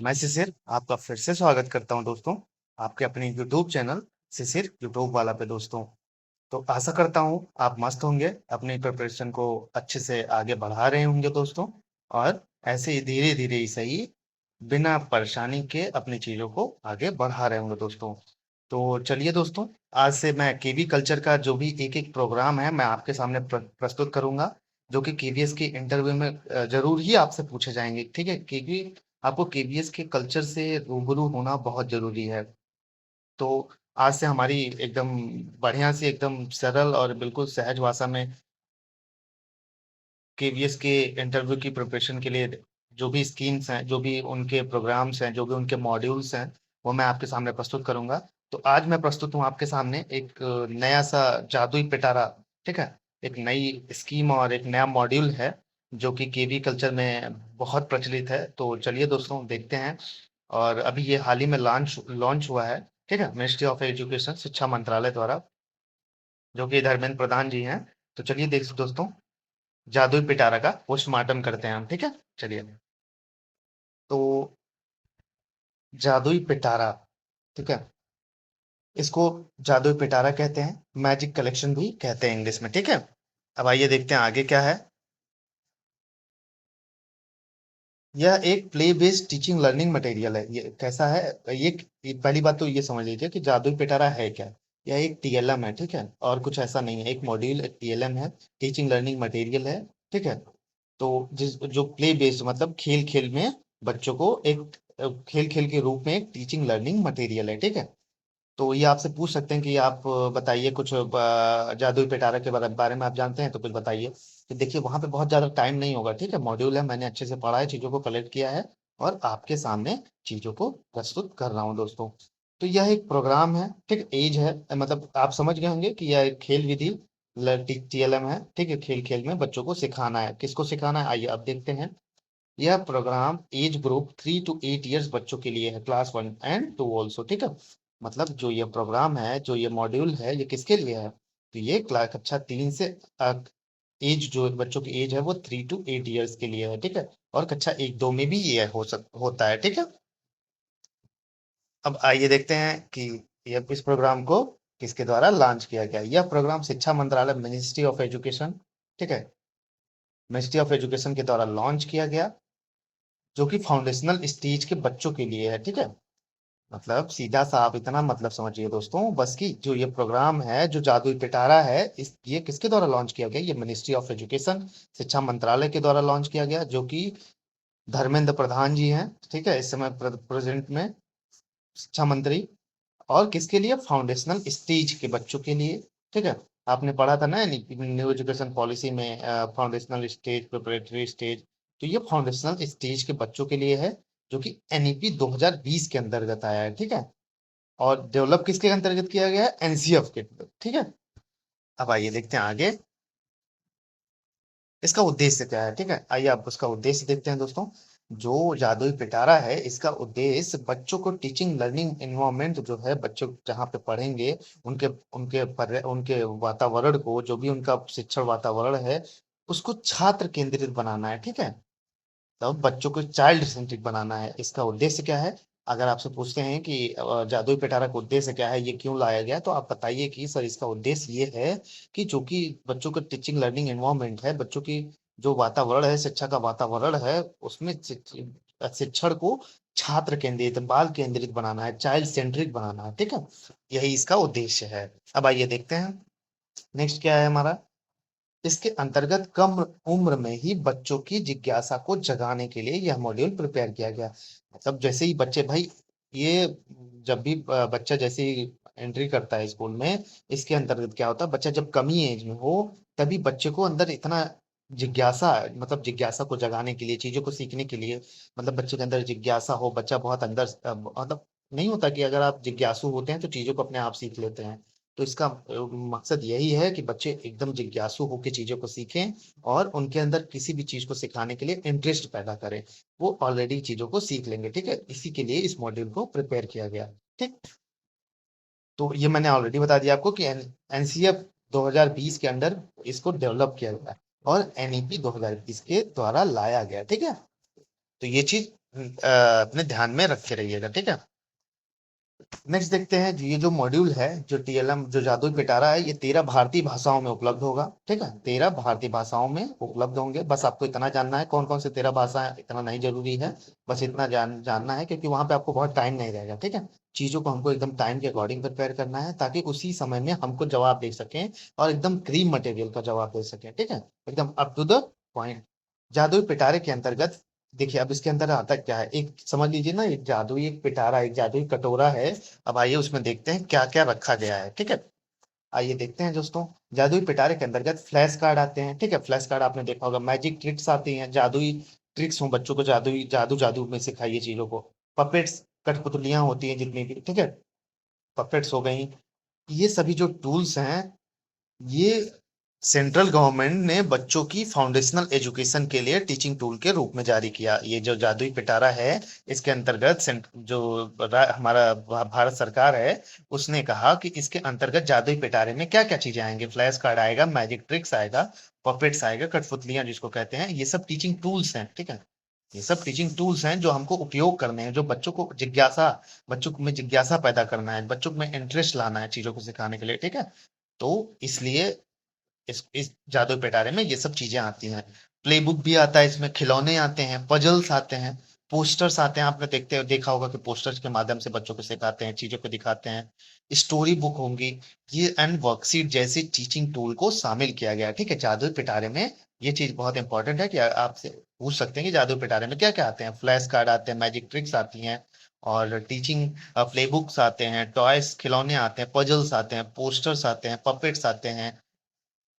मैं शिशिर आपका फिर से स्वागत करता हूं दोस्तों, आपके अपने यूट्यूब चैनल शिशिर यूट्यूब वाला पे दोस्तों। तो आशा करता हूं आप मस्त होंगे, अपनी प्रिपरेशन को अच्छे से आगे बढ़ा रहे होंगे दोस्तों। और ऐसे ही धीरे धीरे ही सही, बिना परेशानी के अपनी चीजों को आगे बढ़ा रहे होंगे दोस्तों। तो चलिए दोस्तों, आज से मैं केवी कल्चर का जो भी एक एक प्रोग्राम है मैं आपके सामने प्रस्तुत करूंगा, जो कि केवीएस के इंटरव्यू में जरूर ही आपसे पूछे जाएंगे। ठीक है, क्योंकि आपको केवीएस के कल्चर से रूबरू होना बहुत जरूरी है। तो आज से हमारी एकदम बढ़िया सी, एकदम सरल और बिल्कुल सहज भाषा में केवीएस के इंटरव्यू की प्रिपरेशन के लिए जो भी स्कीम्स हैं, जो भी उनके प्रोग्राम्स हैं, जो भी उनके मॉड्यूल्स हैं, वो मैं आपके सामने प्रस्तुत करूंगा। तो आज मैं प्रस्तुत हूँ आपके सामने एक नया सा जादुई पिटारा। ठीक है, एक नई स्कीम और एक नया मॉड्यूल है जो कि केवी कल्चर में बहुत प्रचलित है। तो चलिए दोस्तों, देखते हैं। और अभी ये हाल ही में लॉन्च लॉन्च हुआ है। ठीक है, मिनिस्ट्री ऑफ एजुकेशन, शिक्षा मंत्रालय द्वारा, जो कि धर्मेंद्र प्रधान जी हैं। तो चलिए देख दोस्तों, जादुई पिटारा का पोस्टमार्टम करते हैं हम। ठीक है, चलिए। तो जादुई पिटारा, ठीक है, इसको जादुई पिटारा कहते हैं, मैजिक कलेक्शन भी कहते हैं इंग्लिश में। ठीक है, अब आइए देखते हैं आगे क्या है। यह एक play based teaching learning material है। ये कैसा है? ये पहली बात तो ये समझ लीजिए कि जादुई पिटारा है क्या। यह एक टीएलएम है, ठीक है, और कुछ ऐसा नहीं है। एक मॉड्यूल, एक टीएलएम है, टीचिंग लर्निंग मटेरियल है। ठीक है, तो जिस जो प्ले बेस्ड मतलब खेल खेल में बच्चों को एक खेल खेल के रूप में एक टीचिंग लर्निंग मटेरियल है। ठीक है, तो ये आपसे पूछ सकते हैं कि आप बताइए कुछ जादुई पिटारा के बारे में आप जानते हैं तो कुछ बताइए। तो देखिए, वहां पे बहुत ज्यादा टाइम नहीं होगा। ठीक है, मॉड्यूल है, मैंने अच्छे से पढ़ा है, चीजों को कलेक्ट किया है और आपके सामने चीजों को प्रस्तुत कर रहा हूँ दोस्तों। तो यह एक प्रोग्राम है, ठीक, एज है, मतलब आप समझ गए होंगे कि यह एक खेल विधि टीएलएम है। ठीक है, खेल खेल में बच्चों को सिखाना है। किसको सिखाना है, आइए अब देखते हैं। यह programme age group 3 to 8 years बच्चों के लिए है, क्लास 1 and 2 ऑल्सो। ठीक है, मतलब जो ये प्रोग्राम है, जो ये मॉड्यूल है, ये किसके लिए है? तो ये क्लास कक्षा 3 से एज, जो बच्चों की एज है वो 3 to 8 ईयर्स के लिए है। ठीक है, और कक्षा 1 2 में भी ये होता है। ठीक है, अब आइए देखते हैं कि यह इस प्रोग्राम को किसके द्वारा लॉन्च किया गया। यह प्रोग्राम शिक्षा मंत्रालय, मिनिस्ट्री ऑफ एजुकेशन, ठीक है, मिनिस्ट्री ऑफ एजुकेशन के द्वारा लॉन्च किया गया, जो कि फाउंडेशनल स्टेज के बच्चों के लिए है। ठीक है, मतलब सीधा सा आप इतना मतलब समझिए दोस्तों, बस कि जो ये प्रोग्राम है, जो जादुई पिटारा है, इस ये किसके द्वारा लॉन्च किया गया? ये मिनिस्ट्री ऑफ एजुकेशन, शिक्षा मंत्रालय के द्वारा लॉन्च किया गया, जो कि धर्मेंद्र प्रधान जी हैं। ठीक है, इस समय प्रेजेंट में शिक्षा मंत्री। और किसके लिए? फाउंडेशनल स्टेज के बच्चों के लिए। ठीक है, आपने पढ़ा था ना न्यू एजुकेशन पॉलिसी में, फाउंडेशनल स्टेज, प्रिपरेटरी स्टेज। तो ये फाउंडेशनल स्टेज के बच्चों के लिए है, जो कि एनईपी 2020 के अंतर्गत आया है। ठीक है, और डेवलप किसके अंतर्गत किया गया है? एनसीएफ के। ठीक है, अब आइए देखते हैं आगे, इसका उद्देश्य क्या है। ठीक है, आइए आप उसका उद्देश्य देखते हैं दोस्तों। जो जादुई पिटारा है, इसका उद्देश्य बच्चों को टीचिंग लर्निंग एनवायरनमेंट जो है, बच्चों जहाँ पे पढ़ेंगे, उनके उनके वातावरण को, जो भी उनका शिक्षण वातावरण है, उसको छात्र केंद्रित बनाना है। ठीक है, तब बच्चों को चाइल्ड सेंट्रिक बनाना है। इसका उद्देश्य क्या है? अगर आपसे पूछते हैं कि जादुई पिटारा का उद्देश्य क्या है, ये क्यों लाया गया, तो आप बताइए कि सर इसका उद्देश्य ये है कि जो कि बच्चों का टीचिंग लर्निंग एनवायरनमेंट है, बच्चों की जो वातावरण है, शिक्षा का वातावरण है, उसमें शिक्षण को छात्र केंद्रित, बाल केंद्रित बनाना है, चाइल्ड सेंट्रिक बनाना है। ठीक है, यही इसका उद्देश्य है। अब आइए देखते हैं नेक्स्ट क्या है हमारा। इसके अंतर्गत कम उम्र में ही बच्चों की जिज्ञासा को जगाने के लिए यह मॉड्यूल प्रिपेयर किया गया। मतलब जैसे ही बच्चे भाई, ये जब भी बच्चा जैसे ही एंट्री करता है स्कूल में, इसके अंतर्गत क्या होता है, बच्चा जब कम ही एज में हो, तभी बच्चे को अंदर इतना जिज्ञासा, मतलब जिज्ञासा को जगाने के लिए, चीजों को सीखने के लिए, मतलब बच्चे के अंदर जिज्ञासा हो, बच्चा बहुत अंदर मतलब नहीं होता कि अगर आप जिज्ञासु होते हैं तो चीजों को अपने आप सीख लेते हैं। तो इसका मकसद यही है कि बच्चे एकदम जिज्ञासु होकर चीजों को सीखें और उनके अंदर किसी भी चीज को सिखाने के लिए इंटरेस्ट पैदा करें। वो ऑलरेडी चीजों को सीख लेंगे। ठीक है, इसी के लिए इस मॉड्यूल को प्रिपेयर किया गया। ठीक, तो ये मैंने ऑलरेडी बता दिया आपको कि एनसीएफ 2020 के अंडर इसको डेवलप किया गया और एनईपी 2020 के द्वारा लाया गया। ठीक है, तो ये चीज अपने ध्यान में रखे रहिएगा, ठीक है। नेक्स्ट देखते हैं ये जो मॉड्यूल है, जो टीएलएम जो जादुई पिटारा है, ये 13 भारतीय भाषाओं में उपलब्ध होगा, ठीक है। 13 भारतीय भाषाओं में उपलब्ध होंगे। बस आपको इतना जानना है कौन कौन से 13 भाषा है, इतना नहीं जरूरी है। बस इतना जानना है, क्योंकि वहां पे आपको बहुत टाइम नहीं रहेगा, ठीक है। चीजों को हमको एकदम टाइम के अकॉर्डिंग प्रिपेयर करना है, ताकि उसी समय में हमको जवाब दे सकें, और एकदम क्रीम मटेरियल का जवाब दे सकें, ठीक है। एकदम अप टू द पॉइंट। जादुई पिटारे के अंतर्गत देखिए, अब इसके अंदर आता क्या है, एक समझ लीजिए ना, एक जादुई एक पिटारा, एक जादुई कटोरा है। अब आइए उसमें देखते हैं क्या क्या रखा गया है, ठीक है। आइए देखते हैं दोस्तों। जादुई पिटारे के अंतर्गत फ्लैश कार्ड आते हैं, ठीक है। फ्लैश कार्ड आपने देखा होगा। मैजिक ट्रिक्स आती हैं, जादुई ट्रिक्स हो, बच्चों को जादुई जादू जादू में सिखाइए चीजों को। पपेट्स, कठपुतलियां होती हैं जितनी भी, ठीक है। पपेट्स हो गई। ये सभी जो टूल्स हैं, ये सेंट्रल गवर्नमेंट ने बच्चों की फाउंडेशनल एजुकेशन के लिए टीचिंग टूल के रूप में जारी किया। ये जो जादुई पिटारा है, इसके अंतर्गत हमारा भारत सरकार है, उसने कहा कि इसके अंतर्गत जादुई पिटारे में क्या क्या चीजें आएंगे। फ्लैश कार्ड आएगा, मैजिक ट्रिक्स आएगा, पपेट्स आएगा, कठपुतलियां जिसको कहते हैं, ये सब टीचिंग टूल्स हैं, ठीक है। ये सब टीचिंग टूल्स हैं जो हमको उपयोग करने हैं, जो बच्चों में जिज्ञासा पैदा करना है, बच्चों में इंटरेस्ट लाना है चीजों को सिखाने के लिए, ठीक है। तो इसलिए इस जादू पिटारे में ये सब चीजें आती हैं। प्ले बुक भी आता है इसमें, खिलौने आते हैं, पजल्स आते हैं, पोस्टर्स आते हैं। आपने देखा होगा कि पोस्टर्स के माध्यम से बच्चों को सिखाते हैं, चीजों को दिखाते हैं। स्टोरी बुक होंगी, ये एंड वर्कशीट जैसे टीचिंग टूल को शामिल किया गया है, ठीक है, जादू पिटारे में। ये चीज बहुत इंपॉर्टेंट है कि आपसे पूछ सकते हैं कि जादू पिटारे में क्या क्या आते हैं। फ्लैश कार्ड आते हैं, मैजिक ट्रिक्स आती हैं, और टीचिंग प्ले बुक्स आते हैं, टॉयस खिलौने आते हैं, पजल्स आते हैं, पोस्टर्स आते हैं, पपेट्स आते हैं।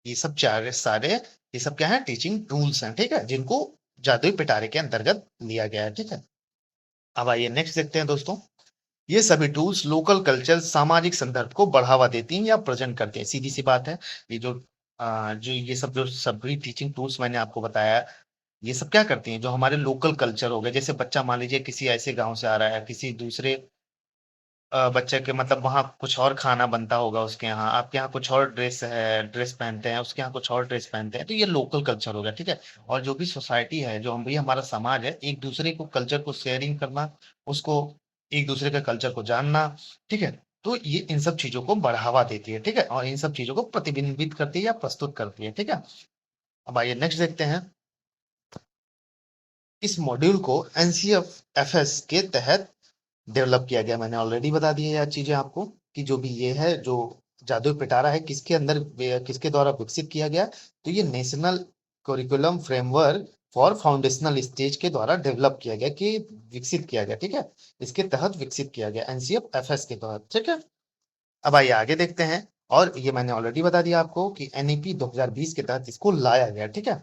ये सब चार सारे, ये सब क्या है, टीचिंग टूल्स हैं, ठीक है, जिनको जादुई पिटारे के अंतर्गत लिया गया है, ठीक है। अब आइए नेक्स्ट देखते हैं दोस्तों। ये सभी टूल्स लोकल कल्चर, सामाजिक संदर्भ को बढ़ावा देती हैं या प्रेजेंट करती हैं, सीधी सी बात है। ये जो ये सब जो सभी टीचिंग टूल्स मैंने आपको बताया, ये सब क्या करती हैं, जो हमारे लोकल कल्चर हो गए, जैसे बच्चा मान लीजिए किसी ऐसे गांव से आ रहा है, किसी दूसरे बच्चे के मतलब वहाँ कुछ और खाना बनता होगा उसके यहाँ, आपके यहाँ कुछ और ड्रेस पहनते हैं, उसके यहाँ कुछ और ड्रेस पहनते हैं, तो ये लोकल कल्चर हो गया, ठीक है। और जो भी सोसाइटी है, जो हम भी हमारा समाज है, एक दूसरे को कल्चर को शेयरिंग करना, उसको एक दूसरे के कल्चर को जानना, ठीक है। तो ये इन सब चीजों को बढ़ावा देती है, ठीक है, और इन सब चीजों को प्रतिबिंबित करती है या प्रस्तुत करती है, ठीक है। अब आइए नेक्स्ट देखते हैं। इस मॉड्यूल को एनसीएफएस के तहत डेवलप किया गया। मैंने ऑलरेडी बता दी है यार चीजें आपको, कि जो भी ये है, जो जादुई पिटारा है, किसके अंदर किसके द्वारा विकसित किया गया। तो ये national curriculum framework for foundational stage के द्वारा डेवलप किया गया, कि विकसित किया गया, ठीक है। इसके तहत विकसित किया गया एनसीएफ के तहत, ठीक है। अब आइए आगे देखते हैं। और ये मैंने ऑलरेडी बता दिया आपको कि एनईपी 2020 के तहत इसको लाया गया, ठीक है।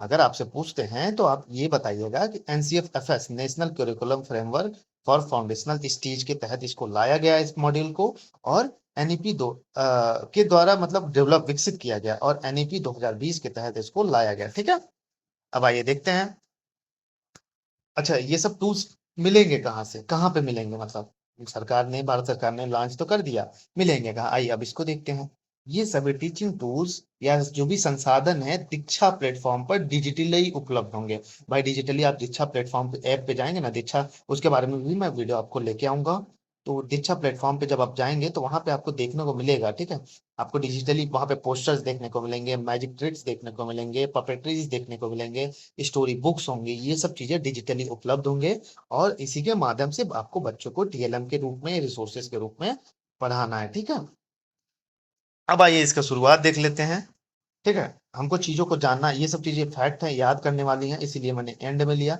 अगर आपसे पूछते हैं तो आप ये बताइएगा कि NCFFS national curriculum framework for foundational stage के तहत इसको लाया गया इस मॉड्यूल को, और एनईपी के द्वारा मतलब डेवलप विकसित किया गया, और एनईपी 2020 के तहत इसको लाया गया, ठीक है। अब आइए देखते हैं। अच्छा, ये सब टूल्स मिलेंगे कहाँ से, कहाँ पे मिलेंगे, मतलब भारत सरकार ने लॉन्च तो कर दिया, मिलेंगे कहाँ, आइए अब इसको देखते हैं। ये सभी टीचिंग टूल्स या जो भी संसाधन है, दीक्षा प्लेटफॉर्म पर डिजिटली उपलब्ध होंगे। भाई डिजिटली आप दीक्षा प्लेटफॉर्म पे ऐप पे जाएंगे ना, दीक्षा, उसके बारे में भी मैं वीडियो आपको लेके आऊंगा। तो दीक्षा प्लेटफॉर्म पे जब आप जाएंगे तो वहां पे आपको देखने को मिलेगा, ठीक है। आपको डिजिटली वहां पे पोस्टर्स देखने को मिलेंगे, मैजिक ट्रिक्स देखने को मिलेंगे, पपेट्रीज देखने को मिलेंगे, स्टोरी बुक्स होंगी, ये सब चीजें डिजिटली उपलब्ध होंगे। और इसी के माध्यम से आपको बच्चों को टीएलएम के रूप में, रिसोर्सेज के रूप में पढ़ाना है, ठीक है। अब आइए इसका शुरुआत देख लेते हैं, ठीक है। हमको चीजों को जानना, ये सब चीजें फैक्ट है, याद करने वाली हैं, इसीलिए मैंने एंड में लिया।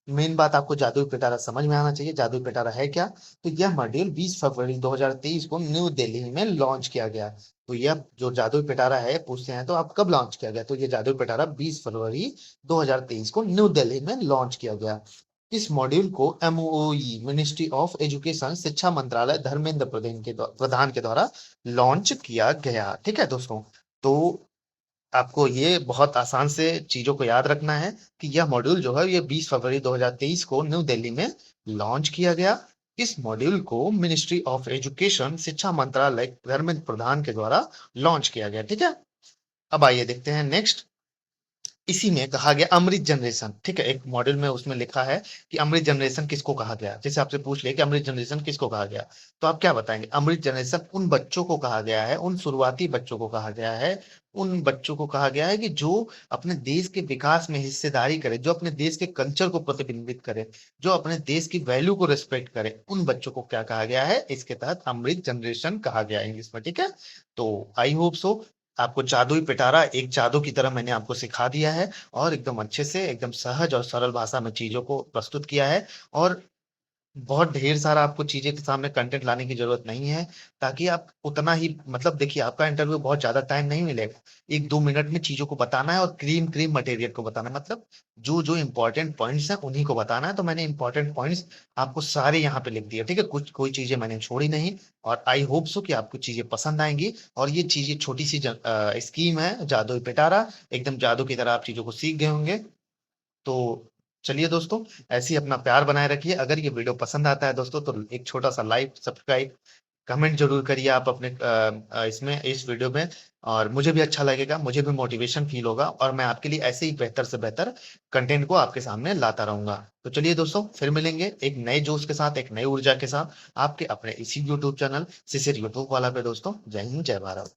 मेन बात आपको जादुई पिटारा समझ में आना चाहिए। जादुई पिटारा है क्या? तो यह मॉड्यूल 20 फरवरी 2023 को न्यू दिल्ली में लॉन्च किया गया। तो यह जो जादुई पिटारा है, पूछते हैं तो आप कब लॉन्च किया गया, तो ये जादुई पिटारा 20 फरवरी 2023 को न्यू दिल्ली में लॉन्च किया गया। इस मॉड्यूल को एमओई मिनिस्ट्री ऑफ एजुकेशन, शिक्षा मंत्रालय, धर्मेंद्र प्रधान के द्वारा लॉन्च किया गया, ठीक है दोस्तों। तो आपको ये बहुत आसान से चीजों को याद रखना है कि यह मॉड्यूल जो है, ये 20 फरवरी 2023 को न्यू दिल्ली में लॉन्च किया गया। इस मॉड्यूल को मिनिस्ट्री ऑफ एजुकेशन, शिक्षा मंत्रालय, धर्मेंद्र प्रधान के द्वारा लॉन्च किया गया, ठीक है। अब आइए देखते हैं नेक्स्ट। इसी में कहा गया अमृत जनरेशन, ठीक है? एक मॉड्यूल में उसमें लिखा है कि अमृत जनरेशन किसको कहा गया? जैसे आपसे पूछ लिया कि अमृत जनरेशन किसको कहा गया? तो आप क्या बताएँगे? अमृत जनरेशन उन बच्चों को कहा गया है, उन शुरुआती बच्चों को कहा गया है, उन बच्चों को कहा गया है कि जो अपने देश के विकास में हिस्सेदारी करे, जो अपने देश के कल्चर को प्रतिबिंबित करे, जो अपने देश की वैल्यू को रिस्पेक्ट करे, उन बच्चों को क्या कहा गया है? इसके तहत अमृत जनरेशन कहा गया है इंग्लिश में, ठीक है? तो आई होप सो आपको जादुई पिटारा एक जादू की तरह मैंने आपको सिखा दिया है और एकदम अच्छे से, एकदम सहज और सरल भाषा में चीज़ों को प्रस्तुत किया है और बहुत ढेर सारा आपको चीज़ें के सामने कंटेंट लाने की ज़रूरत नहीं है, ताकि आप उतना ही मतलब देखिए आपका इंटरव्यू बहुत ज़्यादा टाइम नहीं मिलेगा। 1-2 मिनट में चीज़ों को बताना है और क्रीम मटेरियल को बताना है मतलब जो-जो इम्पोर्टेंट पॉइंट्स हैं उन्हीं को बताना है, तो मैंने इम्पोर्टेंट पॉइंट्स आपको सारे यहाँ पे लिख दिए, ठीक है? कुछ कोई चीज़ें मैंने छोड़ी नहीं और आई होप सो कि आपको चीज़ें पसंद आएँगी और ये चीज़ें छोटी-सी स्कीम है जादुई पिटारा, एकदम जादू की तरह आप चीज़ों को सीख गए होंगे। तो चलिए दोस्तों, ऐसे ही अपना प्यार बनाए रखिए। अगर ये वीडियो पसंद आता है दोस्तों तो एक छोटा-सा लाइक, सब्सक्राइब, कमेंट ज़रूर करिए आप अपने इसमें इस वीडियो में और मुझे भी अच्छा लगेगा, मुझे भी मोटिवेशन फ़ील होगा और मैं आपके लिए ऐसे ही बेहतर से बेहतर कंटेंट को आपके सामने लाता रहूँगा। तो चलिए दोस्तों, फिर मिलेंगे एक नए जोश के साथ, एक नई ऊर्जा के साथ, आपके अपने इसी यूट्यूब चैनल शिशिर यूट्यूब वाला पे दोस्तों। जय हिंद, जय भारत।